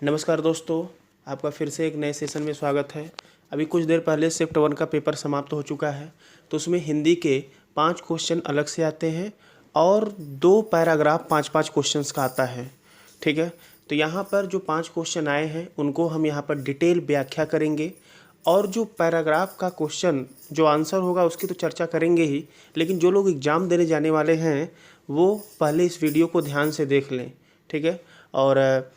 नमस्कार दोस्तों, आपका फिर से एक नए सेशन में स्वागत है। अभी कुछ देर पहले शिफ्ट 1 का पेपर समाप्त हो चुका है। तो उसमें हिंदी के 5 क्वेश्चन अलग से आते हैं और 2 पैराग्राफ 5-5 क्वेश्चंस का आता है। ठीक है, तो यहाँ पर जो 5 क्वेश्चन आए हैं उनको हम यहाँ पर डिटेल व्याख्या करेंगे और जो पैराग्राफ का क्वेश्चन जो आंसर होगा उसकी तो चर्चा करेंगे ही, लेकिन जो लोग एग्ज़ाम देने जाने वाले हैं वो पहले इस वीडियो को ध्यान से देख लें। ठीक है, और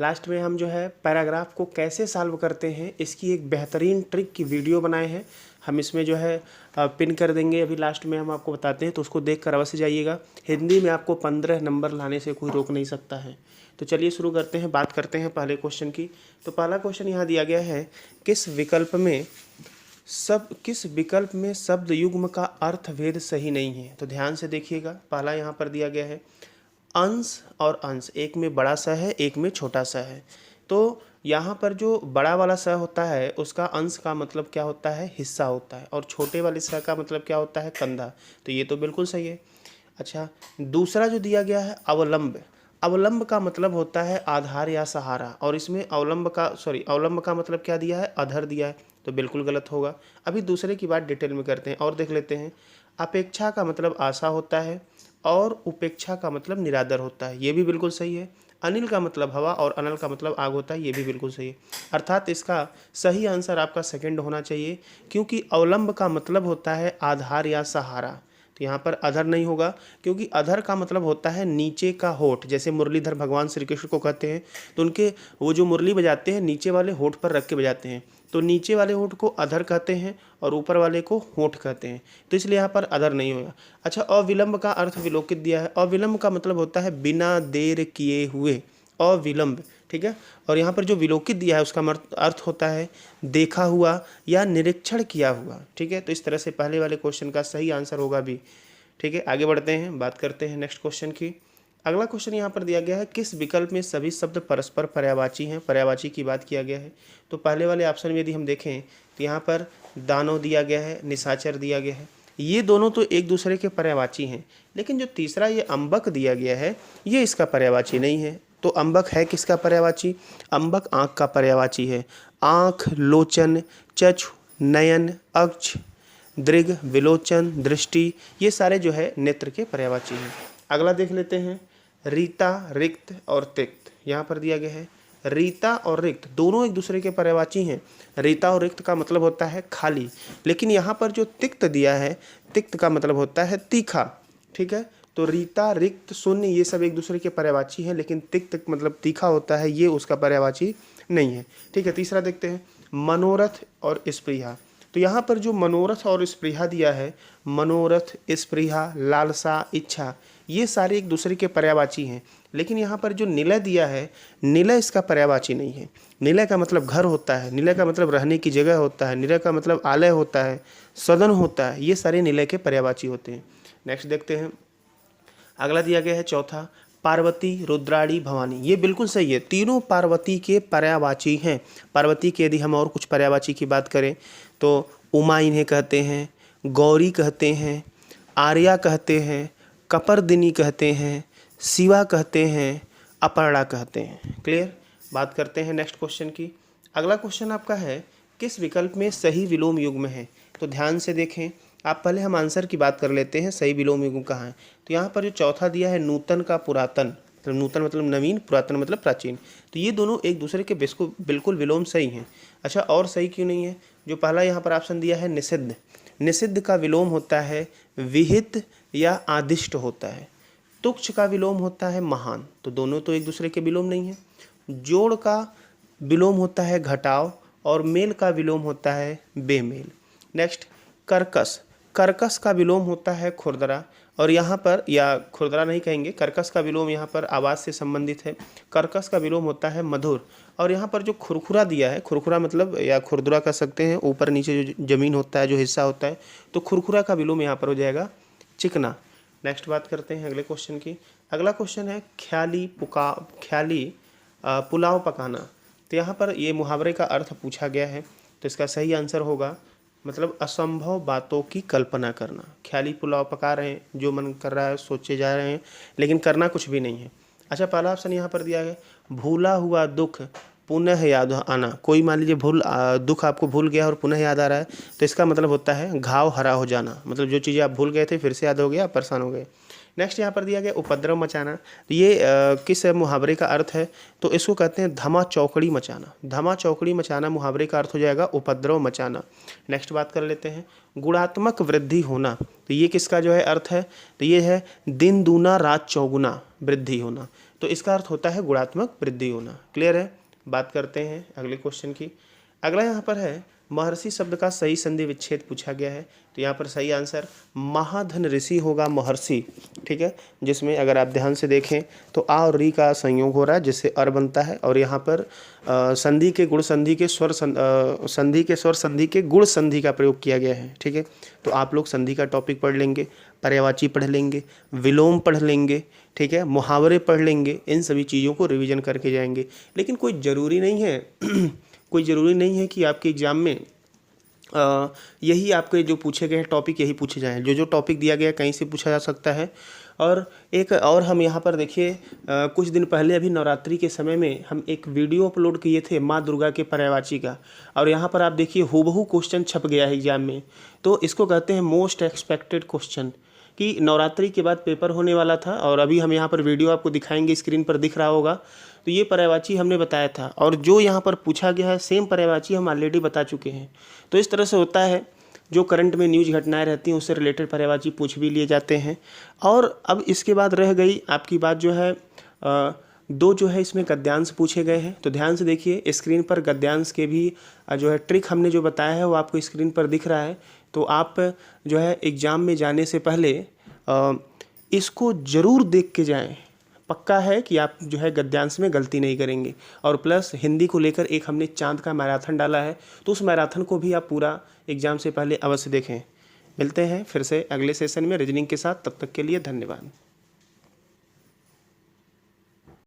लास्ट में हम जो है पैराग्राफ को कैसे सॉल्व करते हैं इसकी एक बेहतरीन ट्रिक की वीडियो बनाए हैं। हम इसमें जो है पिन कर देंगे, अभी लास्ट में हम आपको बताते हैं, तो उसको देख कर अवश्य जाइएगा। हिंदी में आपको 15 नंबर लाने से कोई रोक नहीं सकता है। तो चलिए शुरू करते हैं, बात करते हैं पहले क्वेश्चन की। तो पहला क्वेश्चन यहाँ दिया गया है, किस विकल्प में शब्द युग्म का अर्थभेद सही नहीं है। तो ध्यान से देखिएगा, पहला यहाँ पर दिया गया है अंश और अंश, एक में बड़ा सा है एक में छोटा सा है। तो यहाँ पर जो बड़ा वाला स होता है उसका अंश का मतलब क्या होता है, हिस्सा होता है, और छोटे वाले स का मतलब क्या होता है, कंधा। तो ये तो बिल्कुल सही है। अच्छा, दूसरा जो दिया गया है अवलंब, अवलंब का मतलब होता है आधार या सहारा, और इसमें अवलंब का मतलब क्या दिया है, अधर दिया है, तो बिल्कुल गलत होगा। अभी दूसरे की बात डिटेल में करते हैं और देख लेते हैं। अपेक्षा का मतलब आशा होता है और उपेक्षा का मतलब निरादर होता है, ये भी बिल्कुल सही है। अनिल का मतलब हवा और अनल का मतलब आग होता है, ये भी बिल्कुल सही है। अर्थात इसका सही आंसर आपका सेकंड होना चाहिए, क्योंकि अवलंब का मतलब होता है आधार या सहारा। तो यहाँ पर अधर नहीं होगा, क्योंकि अधर का मतलब होता है नीचे का होठ। जैसे मुरलीधर भगवान श्री कृष्ण को कहते हैं, तो उनके वो जो मुरली बजाते हैं नीचे वाले होठ पर रख के बजाते हैं, तो नीचे वाले होठ को अधर कहते हैं और ऊपर वाले को होठ कहते हैं। तो इसलिए यहाँ पर अधर नहीं होगा। अच्छा, अविलंब का अर्थ विलोकित दिया है। अविलंब का मतलब होता है बिना देर किए हुए, अविलंब। ठीक है, और यहाँ पर जो विलोकित दिया है उसका अर्थ होता है देखा हुआ या निरीक्षण किया हुआ। ठीक है, तो इस तरह से पहले वाले क्वेश्चन का सही आंसर होगा भी। ठीक है, आगे बढ़ते हैं, बात करते हैं नेक्स्ट क्वेश्चन की। अगला क्वेश्चन यहाँ पर दिया गया है, किस विकल्प में सभी शब्द परस्पर पर्यायवाची हैं। पर्यायवाची की बात किया गया है। तो पहले वाले ऑप्शन में यदि हम देखें तो यहाँ पर दानव दिया गया है, निशाचर दिया गया है, ये दोनों तो एक दूसरे के पर्यायवाची हैं, लेकिन जो तीसरा ये अम्बक दिया गया है ये इसका पर्यायवाची नहीं है। तो अम्बक है किसका पर्यायवाची, अम्बक आँख का पर्यायवाची है। आँख, लोचन, चक्षु, नयन, अक्ष, दृग, विलोचन, दृष्टि, ये सारे जो है नेत्र के पर्यायवाची हैं। अगला देख लेते हैं, रीता, रिक्त और तिक्त। यहाँ पर दिया गया है रीता और रिक्त दोनों एक दूसरे के पर्यायवाची हैं। रीता और रिक्त का मतलब होता है खाली, लेकिन यहाँ पर जो तिक्त दिया है, तिक्त का मतलब होता है तीखा। ठीक है, तो रीता, रिक्त, शून्य ये सब एक दूसरे के पर्यायवाची हैं, लेकिन तिक्त मतलब तीखा होता है, ये उसका पर्यायवाची नहीं है। ठीक है, तीसरा देखते हैं, मनोरथ और स्पृहा। तो यहाँ पर जो मनोरथ और स्पृहा दिया है, मनोरथ, स्पृहा, लालसा, इच्छा, ये सारे एक दूसरे के पर्यायवाची हैं, लेकिन यहाँ पर जो निलय दिया है, निलय इसका पर्यायवाची नहीं है। निलय का मतलब घर होता है, निलय का मतलब रहने की जगह होता है, निलय का मतलब आलय होता है, सदन होता है, ये सारे निलय के पर्यायवाची होते हैं। नेक्स्ट देखते हैं, अगला दिया गया है चौथा, पार्वती, रुद्राणी, भवानी। ये बिल्कुल सही है, तीनों पार्वती के पर्यायवाची हैं। पार्वती के यदि हम और कुछ पर्यायवाची की बात करें तो उमा इन्हें कहते हैं, गौरी कहते हैं, आर्या कहते हैं, कपर्दिनी कहते हैं, शिवा कहते हैं, अपर्णा कहते हैं। क्लियर, बात करते हैं नेक्स्ट क्वेश्चन की। अगला क्वेश्चन आपका है, किस विकल्प में सही विलोम युग्म है। तो ध्यान से देखें, आप पहले हम आंसर की बात कर लेते हैं, सही विलोम युग्म कहाँ है। तो यहाँ पर जो चौथा दिया है, नूतन का पुरातन, मतलब नूतन मतलब नवीन, पुरातन मतलब प्राचीन, तो ये दोनों एक दूसरे के बिल्कुल विलोम सही हैं। अच्छा, और सही क्यों नहीं है, जो पहला यहाँ पर ऑप्शन दिया है निषिद्ध, निषिद्ध का विलोम होता है विहित या आदिष्ट होता है। तुक्ष का विलोम होता है महान, तो दोनों तो एक दूसरे के विलोम नहीं है। जोड़ का विलोम होता है घटाव, और मेल का विलोम होता है बेमेल। नेक्स्ट, कर्कश, कर्कश का विलोम होता है खुरदरा, और यहाँ पर, या खुरदरा नहीं कहेंगे, कर्कश का विलोम यहाँ पर आवाज़ से संबंधित है। कर्कश का विलोम होता है मधुर, और यहाँ पर जो खुरखुरा दिया है, खुरखुरा मतलब या खुरदुरा कह सकते हैं, ऊपर नीचे जो जमीन होता है, जो हिस्सा होता है, तो खुरखुरा का विलोम यहाँ पर हो जाएगा चिकना। नेक्स्ट बात करते हैं अगले क्वेश्चन की। अगला क्वेश्चन है, ख्याली पुलाव पकाना। तो यहाँ पर ये मुहावरे का अर्थ पूछा गया है, तो इसका सही आंसर होगा मतलब असंभव बातों की कल्पना करना। ख्याली पुलाव पका रहे हैं, जो मन कर रहा है सोचे जा रहे हैं, लेकिन करना कुछ भी नहीं है। अच्छा, पहला ऑप्शन यहाँ पर दिया गया, भूला हुआ दुख पुनः याद आना। कोई मान लीजिए दुख आपको भूल गया और पुनः याद आ रहा है, तो इसका मतलब होता है घाव हरा हो जाना, मतलब जो चीज़ें आप भूल गए थे फिर से याद हो गया, आप परेशान हो गए। नेक्स्ट यहाँ पर दिया गया उपद्रव मचाना। तो ये किस मुहावरे का अर्थ है, तो इसको कहते हैं धमा चौकड़ी मचाना। धमा चौकड़ी मचाना मुहावरे का अर्थ हो जाएगा उपद्रव मचाना। नेक्स्ट बात कर लेते हैं गुणात्मक वृद्धि होना। तो ये किसका जो है अर्थ है, तो ये है दिन दूना रात चौगुना वृद्धि होना। तो इसका अर्थ होता है गुणात्मक वृद्धि होना। क्लियर है। बात करते हैं अगले क्वेश्चन की। अगला यहाँ पर है महर्षि शब्द का सही संधि विच्छेद पूछा गया है। तो यहाँ पर सही आंसर महाधन ऋषि होगा, महर्षि। ठीक है, जिसमें अगर आप ध्यान से देखें तो आ और री का संयोग हो रहा है जिससे अर बनता है, और यहाँ पर संधि के गुण संधि के स्वर संधि के स्वर संधि के गुण संधि का प्रयोग किया गया है। ठीक है, तो आप लोग संधि का टॉपिक पढ़ लेंगे, पर्यायवाची पढ़ लेंगे, विलोम पढ़ लेंगे, ठीक है, मुहावरे पढ़ लेंगे, इन सभी चीज़ों को रिवीजन करके जाएंगे। लेकिन कोई ज़रूरी नहीं है कोई ज़रूरी नहीं है कि आपके एग्ज़ाम में यही आपके जो पूछे गए हैं टॉपिक यही पूछे जाएं। जो टॉपिक दिया गया कहीं से पूछा जा सकता है। और एक और हम यहाँ पर देखिए कुछ दिन पहले अभी नवरात्रि के समय में हम एक वीडियो अपलोड किए थे माँ दुर्गा के पर्यायवाची का, और यहाँ पर आप देखिए हूबहू क्वेश्चन छप गया है एग्जाम में। तो इसको कहते हैं मोस्ट एक्सपेक्टेड क्वेश्चन, कि नवरात्रि के बाद पेपर होने वाला था, और अभी हम यहाँ पर वीडियो आपको दिखाएंगे, स्क्रीन पर दिख रहा होगा। तो ये पर्यायवाची हमने बताया था, और जो यहाँ पर पूछा गया है सेम पर्यायवाची हम ऑलरेडी बता चुके हैं। तो इस तरह से होता है, जो करंट में न्यूज घटनाएं रहती हैं उससे रिलेटेड पर्यायवाची पूछ भी लिए जाते हैं। और अब इसके बाद रह गई आपकी बात जो है दो जो है इसमें गद्यांश पूछे गए हैं। तो ध्यान से देखिए, स्क्रीन पर गद्यांश के भी जो है ट्रिक हमने जो बताया है वो आपको स्क्रीन पर दिख रहा है। तो आप जो है एग्ज़ाम में जाने से पहले इसको ज़रूर देख के जाएं। पक्का है कि आप जो है गद्यांश में गलती नहीं करेंगे। और प्लस हिंदी को लेकर एक हमने चांद का मैराथन डाला है, तो उस मैराथन को भी आप पूरा एग्ज़ाम से पहले अवश्य देखें। मिलते हैं फिर से अगले सेशन में रीजनिंग के साथ, तब तक के लिए धन्यवाद।